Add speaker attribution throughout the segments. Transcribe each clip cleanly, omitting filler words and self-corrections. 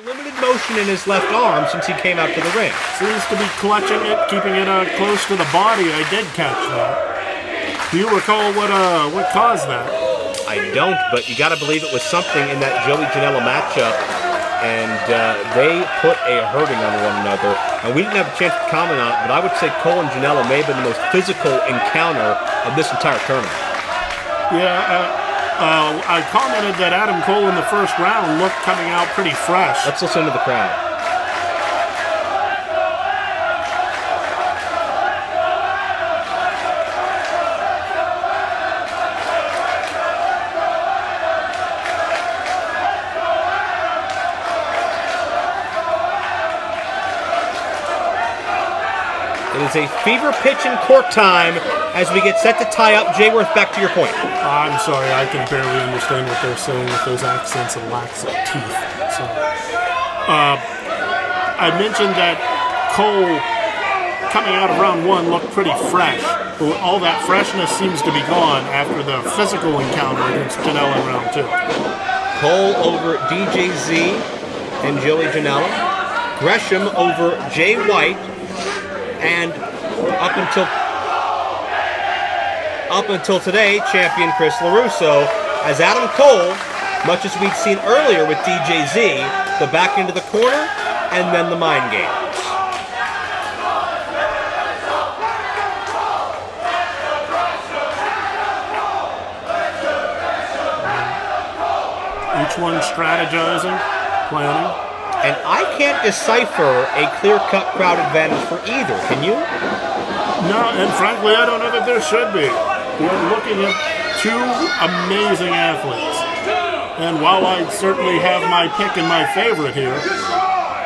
Speaker 1: limited motion in his left arm since he came out to the ring.
Speaker 2: Seems to be clutching it, keeping it close to the body. I did catch that. Do you recall what caused that?
Speaker 1: I don't, but you got to believe it was something in that Joey Janela matchup, and they put a hurting on one another. And we didn't have a chance to comment on it, but I would say Cole and Janela may have been the most physical encounter of this entire tournament.
Speaker 2: Yeah, I commented that Adam Cole in the first round looked coming out pretty fresh.
Speaker 1: Let's listen to the crowd. It is a fever pitch in court time as we get set to tie up. Jay Worth, back to your point.
Speaker 2: I'm sorry, I can barely understand what they're saying with those accents and lacks of teeth. So, I mentioned that Cole, coming out of round one, looked pretty fresh. But all that freshness seems to be gone after the physical encounter against Janela in round two.
Speaker 1: Cole over DJZ and Joey Janela. Gresham over Jay White. And up until today, champion Chris LaRusso, as Adam Cole, much as we'd seen earlier with DJZ, the back into the corner, and then the mind games.
Speaker 2: Each one strategizing, planning.
Speaker 1: And I can't decipher a clear-cut crowd advantage for either, can you?
Speaker 2: No, and frankly, I don't know that there should be. We're looking at two amazing athletes. And while I certainly have my pick and my favorite here,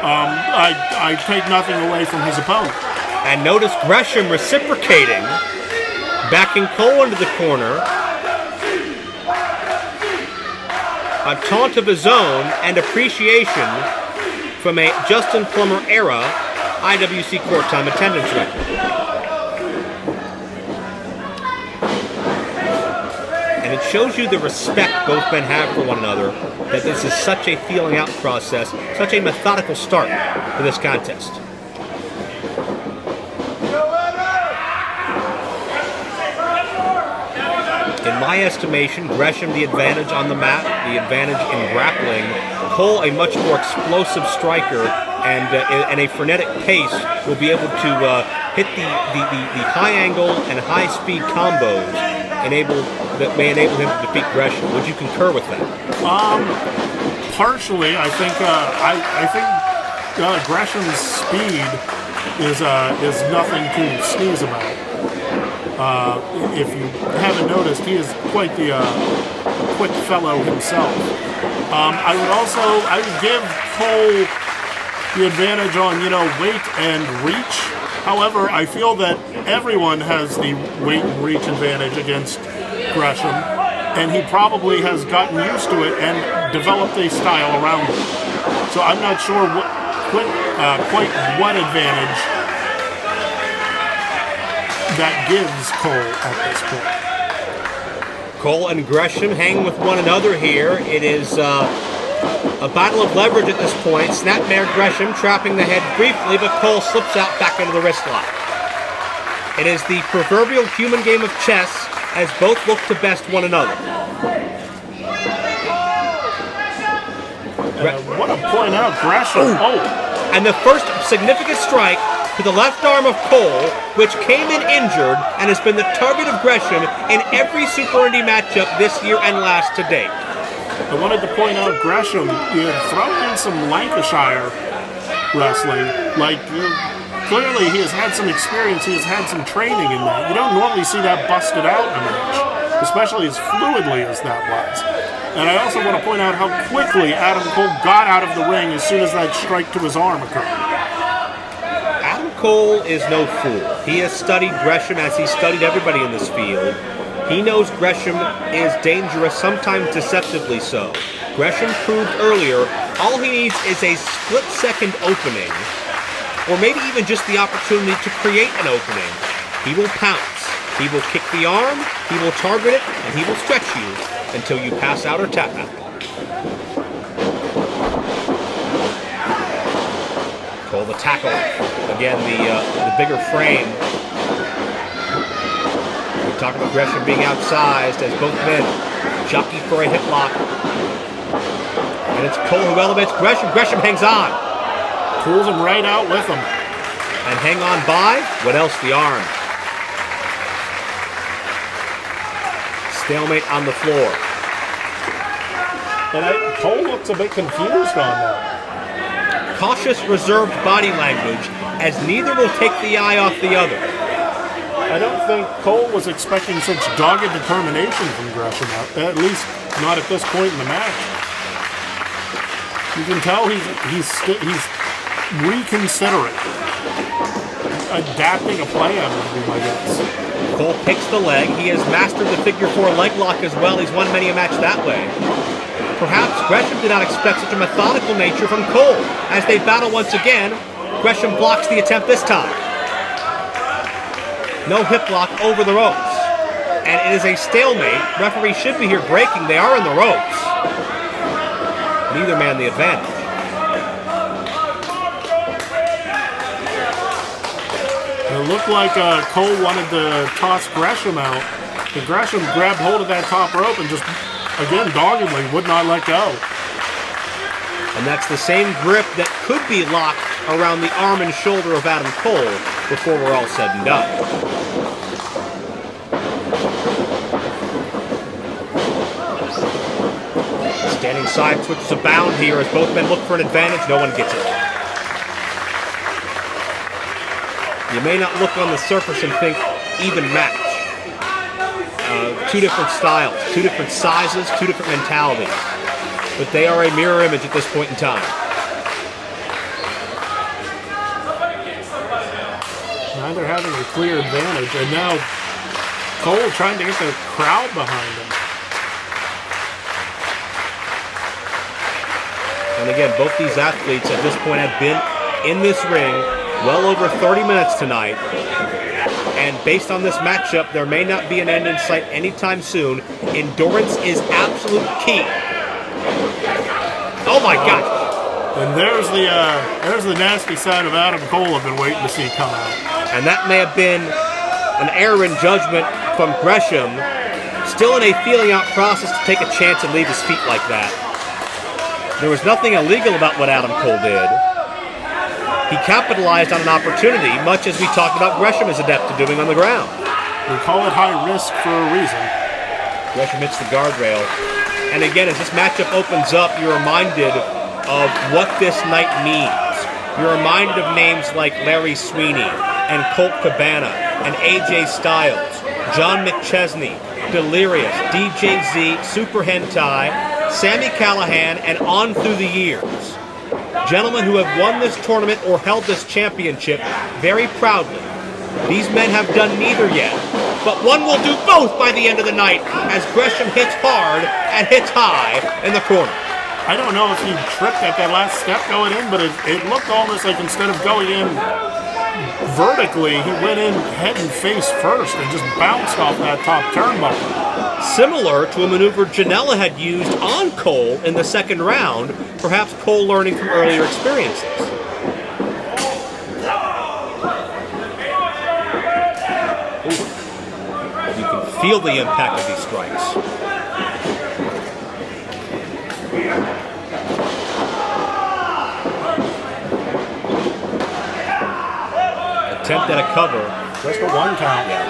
Speaker 2: I take nothing away from his opponent.
Speaker 1: And notice Gresham reciprocating, backing Cole into the corner. A taunt of his own and appreciation from a Justin Plummer era IWC court time attendance record. And it shows you the respect both men have for one another, that this is such a feeling out process, such a methodical start for this contest. In my estimation, Gresham the advantage on the mat, the advantage in grappling. Cole, a much more explosive striker, and a frenetic pace, will be able to hit the high angle and high speed combos that may enable him to defeat Gresham. Would you concur with that?
Speaker 2: Partially, I think Gresham's speed is nothing to sneeze about. If you haven't noticed, he is quite the quick fellow himself. I would give Cole the advantage on, weight and reach. However, I feel that everyone has the weight and reach advantage against Gresham, and he probably has gotten used to it and developed a style around it. So I'm not sure quite what advantage that gives Cole at this point.
Speaker 1: Cole and Gresham hang with one another here. It is a battle of leverage at this point. Snapmare Gresham trapping the head briefly, but Cole slips out back into the wrist lock. It is the proverbial human game of chess as both look to best one another.
Speaker 2: I want to point out Gresham.
Speaker 1: And the first significant strike to the left arm of Cole, which came in injured and has been the target of Gresham in every Super Indy matchup this year and last to date.
Speaker 2: I wanted to point out Gresham, you had thrown in some Lancashire wrestling. Clearly he has had some experience, he has had some training in that. You don't normally see that busted out in a match, especially as fluidly as that was. And I also want to point out how quickly Adam Cole got out of the ring as soon as that strike to his arm occurred.
Speaker 1: Cole is no fool. He has studied Gresham as he studied everybody in this field. He knows Gresham is dangerous, sometimes deceptively so. Gresham proved earlier all he needs is a split-second opening, or maybe even just the opportunity to create an opening. He will pounce. He will kick the arm, he will target it, and he will stretch you until you pass out or tap out. Cole, the tackle. Again, the bigger frame. We talk about Gresham being outsized as both men jockey for a hip lock. And it's Cole who elevates Gresham. Gresham hangs on.
Speaker 2: Pulls him right out with him.
Speaker 1: And hang on by, what else? The arm. Stalemate on the floor.
Speaker 2: And Cole looks a bit confused on that.
Speaker 1: Cautious, reserved body language, as neither will take the eye off the other.
Speaker 2: I don't think Cole was expecting such dogged determination from Gresham, at least not at this point in the match. You can tell he's reconsidering. Adapting a plan would be my guess.
Speaker 1: Cole picks the leg. He has mastered the figure 4 leg lock as well. He's won many a match that way. Perhaps Gresham did not expect such a methodical nature from Cole. As they battle once again, Gresham blocks the attempt this time. No hip lock over the ropes. And it is a stalemate. Referee should be here breaking. They are in the ropes. Neither man the advantage.
Speaker 2: It looked like Cole wanted to toss Gresham out. But Gresham grabbed hold of that top rope and just, again, doggedly would not let go.
Speaker 1: And that's the same grip that could be locked around the arm and shoulder of Adam Cole before we're all said and done. Standing side switches abound here as both men look for an advantage. No one gets it. You may not look on the surface and think even match. Two different styles, two different sizes, two different mentalities. But they are a mirror image at this point in time.
Speaker 2: Neither having a clear advantage, and now Cole trying to get the crowd behind him.
Speaker 1: And again, both these athletes at this point have been in this ring well over 30 minutes tonight. And based on this matchup, there may not be an end in sight anytime soon. Endurance is absolute key. Oh my gosh!
Speaker 2: And there's the nasty side of Adam Cole I've been waiting to see come out.
Speaker 1: And that may have been an error in judgment from Gresham. Still in a feeling out process to take a chance and leave his feet like that. There was nothing illegal about what Adam Cole did. He capitalized on an opportunity, much as we talked about Gresham is adept at doing on the ground.
Speaker 2: We call it high risk for a reason.
Speaker 1: Gresham hits the guardrail. And again, as this matchup opens up, you're reminded of what this night means. You're reminded of names like Larry Sweeney and Colt Cabana and AJ Styles, John McChesney, Delirious, DJ Z, Super Hentai, Sami Callihan, and on through the years. Gentlemen who have won this tournament or held this championship very proudly. These men have done neither yet, but one will do both by the end of the night as Gresham hits hard and hits high in the corner.
Speaker 2: I don't know if he tripped at that last step going in, but it looked almost like instead of going in vertically, he went in head and face first and just bounced off that top turnbuckle.
Speaker 1: Similar to a maneuver Janela had used on Cole in the second round, perhaps Cole learning from earlier experiences. Ooh. You can feel the impact of these strikes. Attempt at a cover.
Speaker 2: Just a one count.
Speaker 1: Yeah.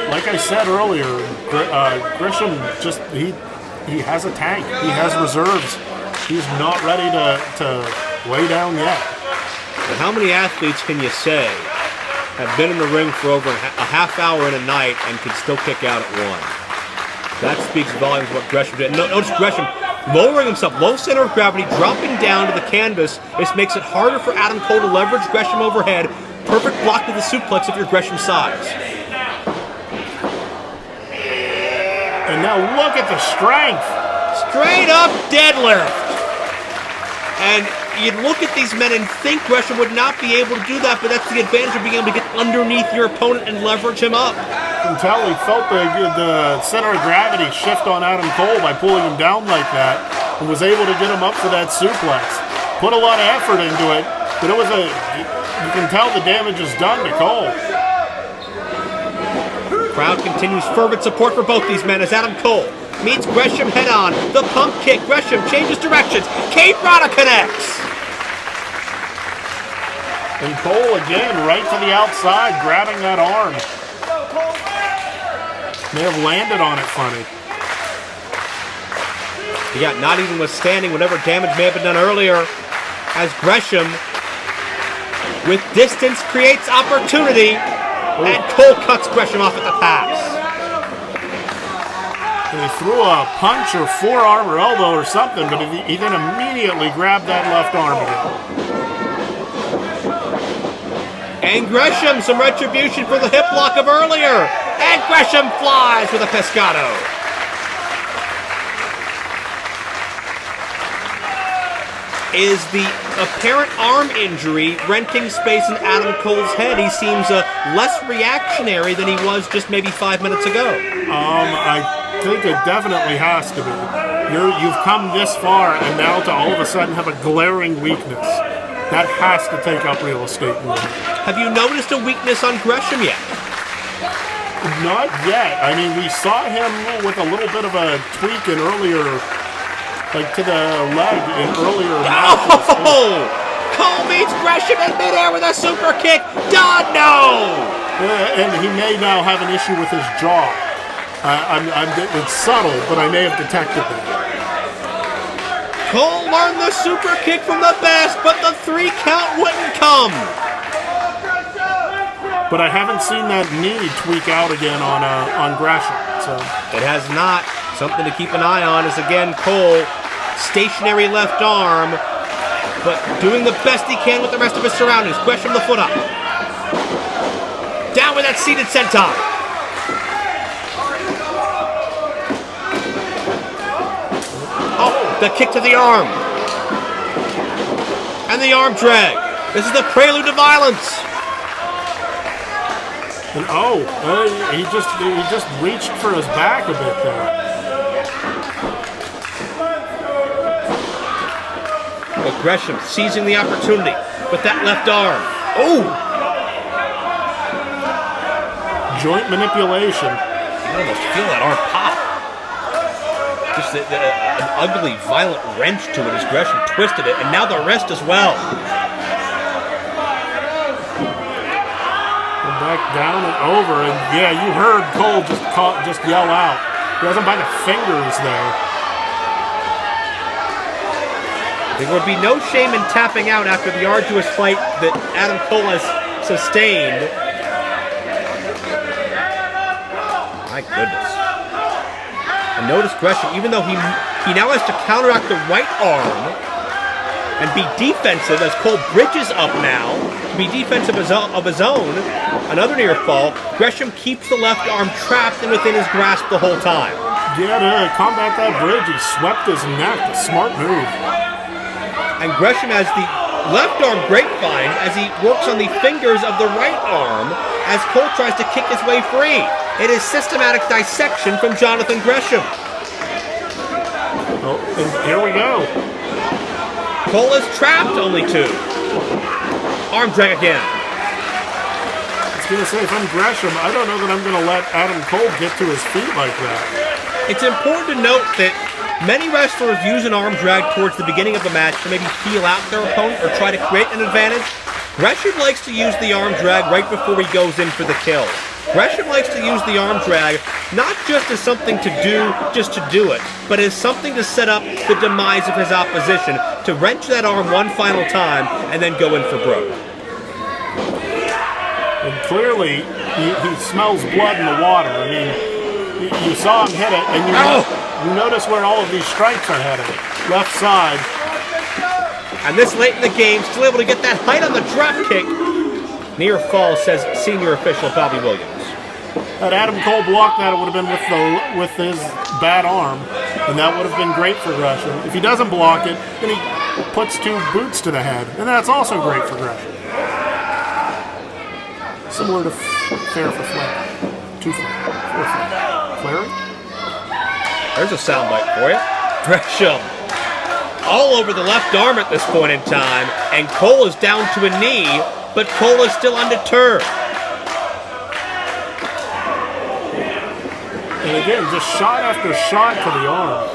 Speaker 2: Like I said earlier, Gresham he has a tank. He has reserves. He's not ready to lay down yet.
Speaker 1: But how many athletes can you say have been in the ring for over a half hour in a night and can still kick out at one? That speaks volumes of what Gresham did. Notice Gresham lowering himself, low center of gravity, dropping down to the canvas. This makes it harder for Adam Cole to leverage Gresham overhead. Perfect block to the suplex if you're Gresham's size.
Speaker 2: And now look at the strength.
Speaker 1: Straight up deadlift. And you'd look at these men and think Gresham would not be able to do that, but that's the advantage of being able to get underneath your opponent and leverage him up.
Speaker 2: You can tell he felt the center of gravity shift on Adam Cole by pulling him down like that and was able to get him up for that suplex. Put a lot of effort into it, But it was you can tell the damage is done to Cole.
Speaker 1: Crowd continues fervent support for both these men as Adam Cole meets Gresham head-on. The pump kick. Gresham changes directions. Cape Rana connects.
Speaker 2: And Cole again right to the outside, grabbing that arm. May have landed on it funny.
Speaker 1: Yeah, not even withstanding whatever damage may have been done earlier, as Gresham, with distance, creates opportunity, and Cole cuts Gresham off at the pass.
Speaker 2: And he threw a punch or forearm or elbow or something, but he then immediately grabbed that left arm again.
Speaker 1: And Gresham, some retribution for the hip block of earlier. And Gresham flies with a pescado. Is the apparent arm injury renting space in Adam Cole's head? He seems less reactionary than he was just maybe 5 minutes ago.
Speaker 2: I think it definitely has to be. You've come this far, and now to all of a sudden have a glaring weakness. That has to take up real estate in your head.
Speaker 1: Have you noticed a weakness on Gresham yet?
Speaker 2: Not yet. I mean, we saw him with a little bit of a tweak in earlier, like to the leg in earlier matches.
Speaker 1: Oh! Cole meets Gresham in midair with a super kick. Done, no!
Speaker 2: And he may now have an issue with his jaw. It's subtle, but I may have detected that.
Speaker 1: Cole learned the super kick from the best, but the 3 count wouldn't come.
Speaker 2: But I haven't seen that knee tweak out again on Gresham. So
Speaker 1: it has not. Something to keep an eye on is again Cole, stationary left arm, but doing the best he can with the rest of his surroundings. Gresham the foot up. Down with that seated senton. The kick to the arm. And the arm drag. This is the prelude to violence.
Speaker 2: And he just reached for his back a bit there.
Speaker 1: But Gresham seizing the opportunity with that left arm. Oh!
Speaker 2: Joint manipulation.
Speaker 1: You almost feel that arm pop. Just an ugly, violent wrench to it as Gresham twisted it, and now the rest as well.
Speaker 2: And back down and over, and yeah, you heard Cole just yell out. He has him by the fingers there.
Speaker 1: There would be no shame in tapping out after the arduous fight that Adam Cole has sustained. My goodness. And notice Gresham, even though he now has to counteract the right arm and be defensive as Cole bridges up now to be defensive of his own, another near fall, Gresham keeps the left arm trapped and within his grasp the whole time.
Speaker 2: Yeah, to combat that bridge, he swept his neck. A smart move.
Speaker 1: And Gresham has the left arm grapevine as he works on the fingers of the right arm as Cole tries to kick his way free. It is systematic dissection from Jonathan Gresham.
Speaker 2: Oh, and here we go.
Speaker 1: Cole is trapped, only 2. Arm drag again.
Speaker 2: I was going to say, if I'm Gresham, I don't know that I'm going to let Adam Cole get to his feet like that.
Speaker 1: It's important to note that many wrestlers use an arm drag towards the beginning of the match to maybe feel out their opponent or try to create an advantage. Gresham likes to use the arm drag right before he goes in for the kill. Gresham likes to use the arm drag not just as something to do, just to do it, but as something to set up the demise of his opposition, to wrench that arm one final time and then go in for broke.
Speaker 2: And clearly, he smells blood in the water. I mean, you saw him hit it, and you notice where all of these strikes are headed. Left side.
Speaker 1: And this late in the game, still able to get that height on the drop kick. Near fall, says senior official Bobby Williams.
Speaker 2: Had Adam Cole blocked that, it would have been with his bad arm, and that would have been great for Gresham. If he doesn't block it, then he puts 2 boots to the head, and that's also great for Gresham. Similar to Fair for Flair. 2 Flair. 4 Flair. Flair?
Speaker 1: There's a soundbite for you. Gresham. all over the left arm at this point in time, and Cole is down to a knee, but Cole is still undeterred.
Speaker 2: And again, just shot after shot to the arm.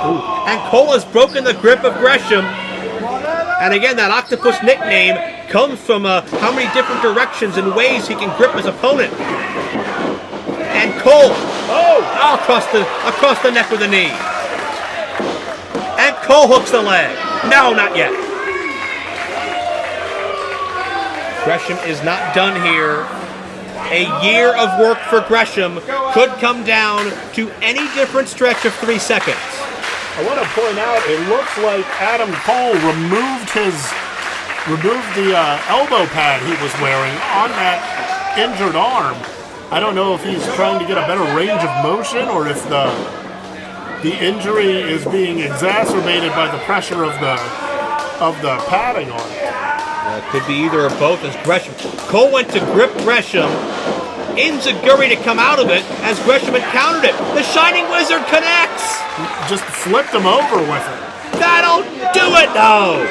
Speaker 1: Ooh. And Cole has broken the grip of Gresham. And again, that octopus nickname comes from how many different directions and ways he can grip his opponent. And Cole, across the neck with a knee. And Cole hooks the leg. No, not yet. Gresham is not done here. A year of work for Gresham could come down to any different stretch of 3 seconds.
Speaker 2: I want to point out, it looks like Adam Cole removed the elbow pad he was wearing on that injured arm. I don't know if he's trying to get a better range of motion or if the injury is being exacerbated by the pressure of the padding on it.
Speaker 1: Could be either or both as Gresham. Cole went to grip Gresham. Enziguri to come out of it as Gresham encountered it. The Shining Wizard connects.
Speaker 2: Just flipped him over with it.
Speaker 1: That'll do it, though.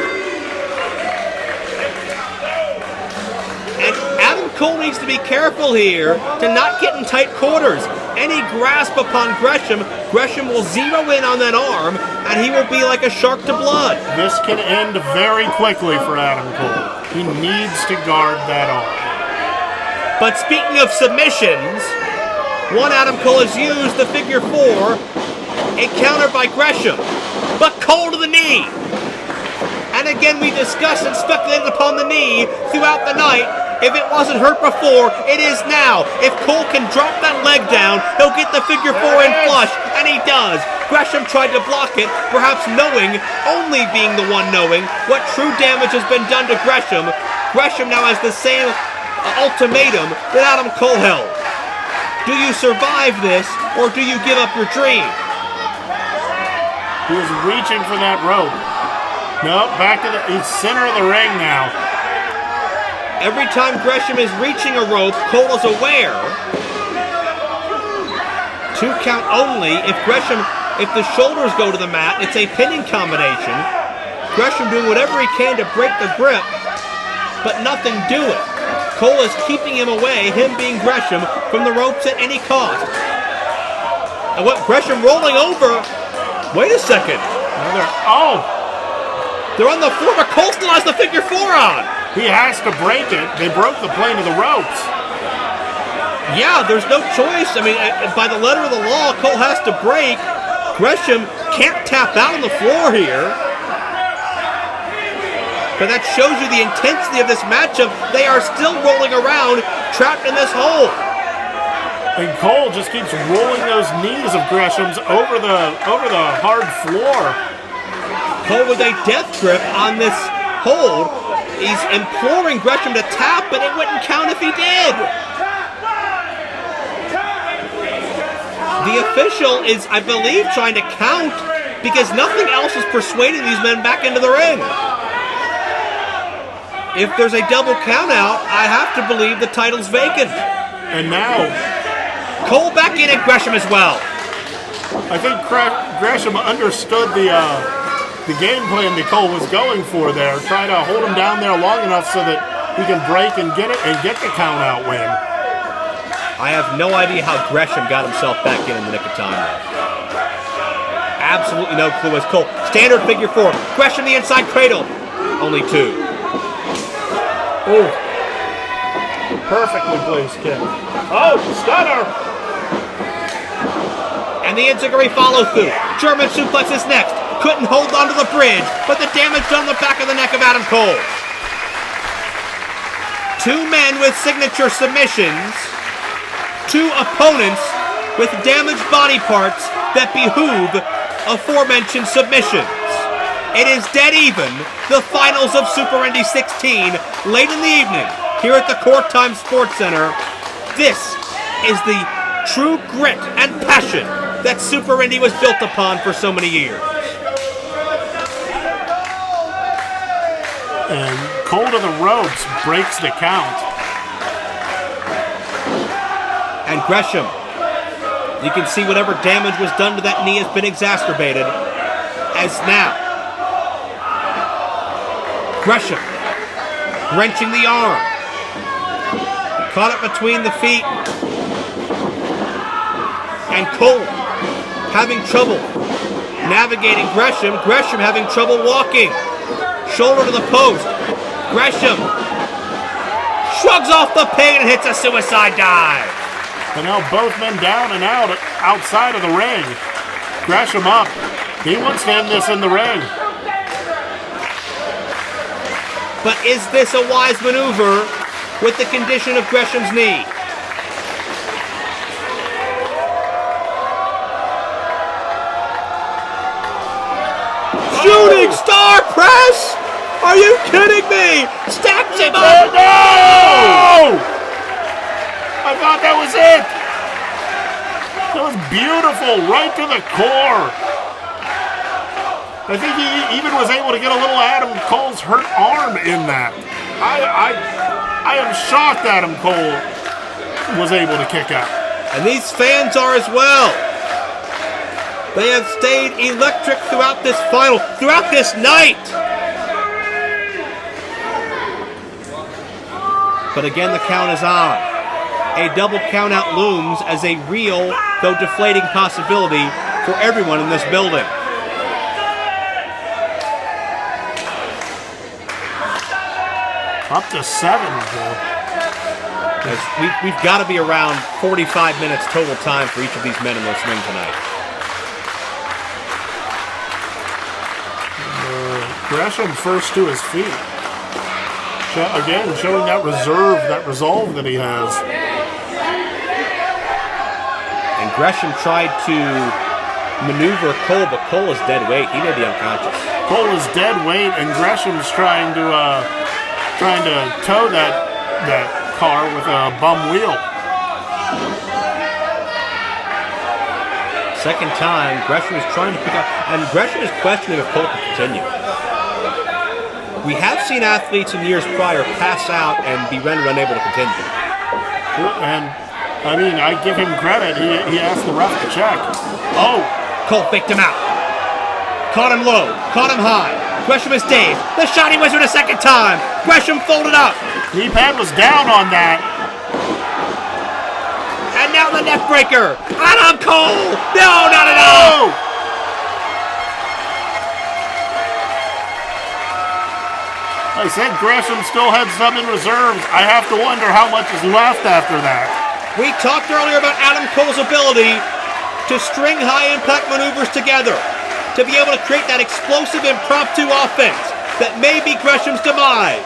Speaker 1: And Adam Cole needs to be careful here to not get in tight quarters. Any grasp upon Gresham, Gresham will zero in on that arm, and he will be like a shark to blood.
Speaker 2: This can end very quickly for Adam Cole. He needs to guard that arm.
Speaker 1: But speaking of submissions, one Adam Cole has used the figure 4, a counter by Gresham, but Cole to the knee. And again, we discussed and speculated upon the knee throughout the night. If it wasn't hurt before, it is now. If Cole can drop that leg down, he'll get the figure 4 in flush, and he does. Gresham tried to block it, perhaps knowing, only being the one knowing, what true damage has been done to Gresham. Gresham now has the same ultimatum that Adam Cole held. Do you survive this, or do you give up your dream?
Speaker 2: He was reaching for that rope. Nope, back to he's center of the ring now.
Speaker 1: Every time Gresham is reaching a rope, Cole is aware. 2 count only. If the shoulders go to the mat, it's a pinning combination. Gresham doing whatever he can to break the grip, but nothing doing. Cole is keeping him away, him being Gresham, from the ropes at any cost. And what, Gresham rolling over? Wait a second. They're on the floor, but Cole still has the figure 4 on.
Speaker 2: He has to break it. They broke the plane of the ropes.
Speaker 1: Yeah, there's no choice. I mean, by the letter of the law, Cole has to break. Gresham can't tap out on the floor here. But that shows you the intensity of this matchup. They are still rolling around, trapped in this hole.
Speaker 2: And Cole just keeps rolling those knees of Gresham's over the hard floor.
Speaker 1: Cole with a death grip on this hold. He's imploring Gresham to tap, but it wouldn't count if he did. The official is, I believe, trying to count because nothing else is persuading these men back into the ring. If there's a double count out, I have to believe the title's vacant.
Speaker 2: And now
Speaker 1: Cole back in at Gresham as well.
Speaker 2: I think Gresham understood the game plan that Cole was going for there. Try to hold him down there long enough so that he can break and get it and get the count out win.
Speaker 1: I have no idea how Gresham got himself back in the nick of time though. Absolutely no clue as Cole. Standard figure 4. Gresham the inside cradle. Only 2.
Speaker 2: Oh. Perfectly placed kick. Oh, stunner!
Speaker 1: And the Enziguri follow through. German suplex is next. Couldn't hold onto the bridge, but the damage done on the back of the neck of Adam Cole. 2 men with signature submissions. 2 opponents with damaged body parts that behoove aforementioned submissions. It is dead even. The finals of Super Indy 16 late in the evening here at the Court Time Sports Center. This is the true grit and passion that Super Indy was built upon for so many years.
Speaker 2: And Cole to the ropes breaks the count.
Speaker 1: And Gresham, you can see whatever damage was done to that knee has been exacerbated, as now Gresham wrenching the arm. Caught it between the feet. And Cole having trouble navigating Gresham. Gresham having trouble walking. Shoulder to the post. Gresham shrugs off the pain and hits a suicide dive.
Speaker 2: And now both men down and out outside of the ring. Gresham up. He wants to end this in the ring.
Speaker 1: But is this a wise maneuver with the condition of Gresham's knee? Shooting star press! Are you kidding me? Stacks him up!
Speaker 2: No! I thought that was it. That was beautiful, right to the core. I think he even was able to get a little Adam Cole's hurt arm in that. I am shocked Adam Cole was able to kick out.
Speaker 1: And these fans are as well. They have stayed electric throughout this final, throughout this night. But again, the count is on. A double countout looms as a real, though deflating possibility for everyone in this building.
Speaker 2: Up to 7, Joe.
Speaker 1: We've got to be around 45 minutes total time for each of these men in this ring tonight.
Speaker 2: Gresham first to his feet. Again, showing that reserve, that resolve that he has.
Speaker 1: And Gresham tried to maneuver Cole, but Cole is dead weight. He may be unconscious.
Speaker 2: Cole is dead weight, and Gresham's trying to tow that car with a bum wheel.
Speaker 1: Second time, Gresham is trying to pick up, and Gresham is questioning if Cole can continue. We have seen athletes in years prior pass out and be rendered unable to continue.
Speaker 2: And, I mean, I give him credit. He asked the ref to check.
Speaker 1: Oh! Cole faked him out. Caught him low. Caught him high. Gresham is dazed. The Shiny Wizard a second time. Gresham folded up.
Speaker 2: Knee pad was down on that.
Speaker 1: And now the neck breaker. Adam Cole! No, not at all!
Speaker 2: I said Gresham still had some in reserves. I have to wonder how much is left after that.
Speaker 1: We talked earlier about Adam Cole's ability to string high-impact maneuvers together, to be able to create that explosive impromptu offense that may be Gresham's demise.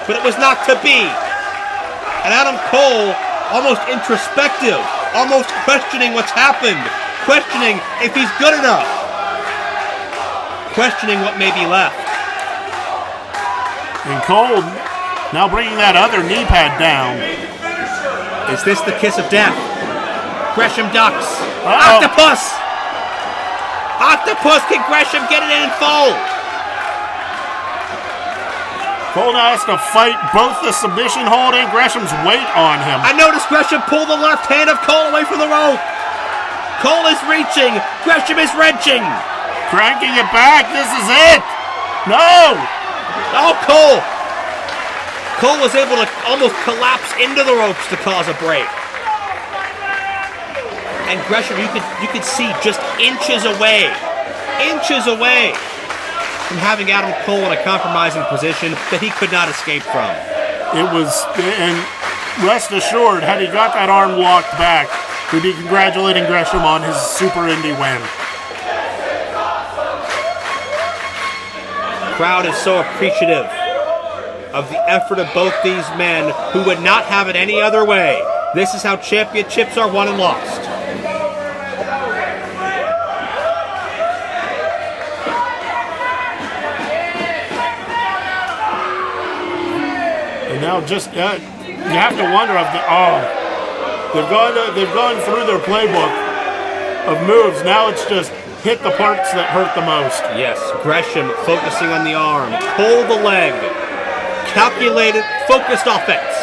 Speaker 1: But it was not to be. And Adam Cole, almost introspective, almost questioning what's happened, questioning if he's good enough, questioning what may be left.
Speaker 2: And Cole now bringing that other knee pad down.
Speaker 1: Is this the kiss of death? Gresham ducks.
Speaker 2: Uh-oh.
Speaker 1: Octopus! Octopus, can Gresham get it in full?
Speaker 2: Cole now has to fight both the submission hold and Gresham's weight on him.
Speaker 1: I noticed Gresham pull the left hand of Cole away from the rope. Cole is reaching. Gresham is wrenching.
Speaker 2: Cranking it back. This is it. No!
Speaker 1: Oh, Cole! Cole was able to almost collapse into the ropes to cause a break. And Gresham, you could see just inches away from having Adam Cole in a compromising position that he could not escape from.
Speaker 2: It was, and rest assured, had he got that arm locked back, we'd be congratulating Gresham on his Super Indy win.
Speaker 1: The crowd is so appreciative of the effort of both these men who would not have it any other way. This is how championships are won and lost.
Speaker 2: Now, just you have to wonder if they've gone through their playbook of moves. Now it's just hit the parts that hurt the most.
Speaker 1: Yes, Gresham focusing on the arm, Cole the leg, calculated, focused offense.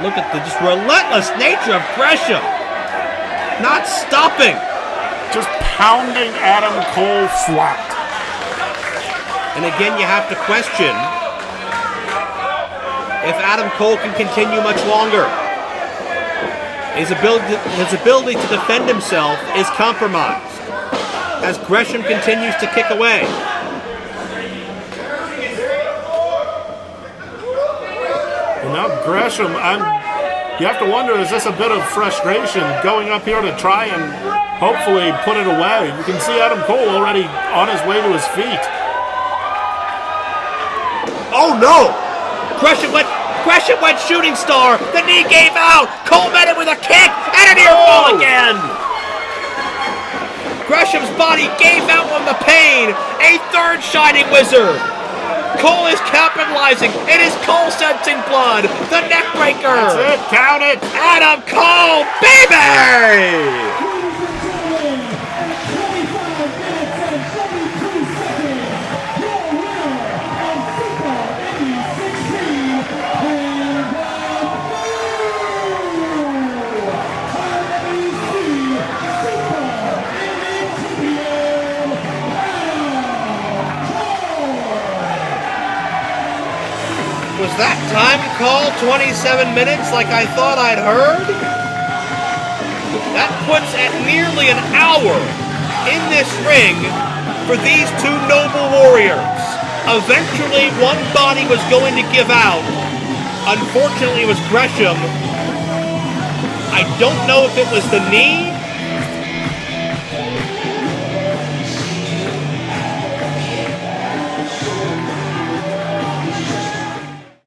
Speaker 1: Look at the just relentless nature of Gresham, not stopping.
Speaker 2: just pounding Adam Cole flat.
Speaker 1: And again, you have to question if Adam Cole can continue much longer. His ability to defend himself is compromised as Gresham continues to kick away.
Speaker 2: And now Gresham, you have to wonder, is this a bit of frustration going up here to try and hopefully put it away? You can see Adam Cole already on his way to his feet.
Speaker 1: Oh no! Gresham went shooting star. The knee gave out. Cole met it with a kick and an ear fall again. Gresham's body gave out on the pain. A third Shining Wizard. Cole is capitalizing. It is Cole sensing blood. The neck breaker.
Speaker 2: That's it. Count it.
Speaker 1: Adam Cole, baby! Was that time call 27 minutes like I thought I'd heard? That puts at nearly an hour in this ring for these two noble warriors. Eventually, one body was going to give out. Unfortunately, it was Gresham. I don't know if it was the knee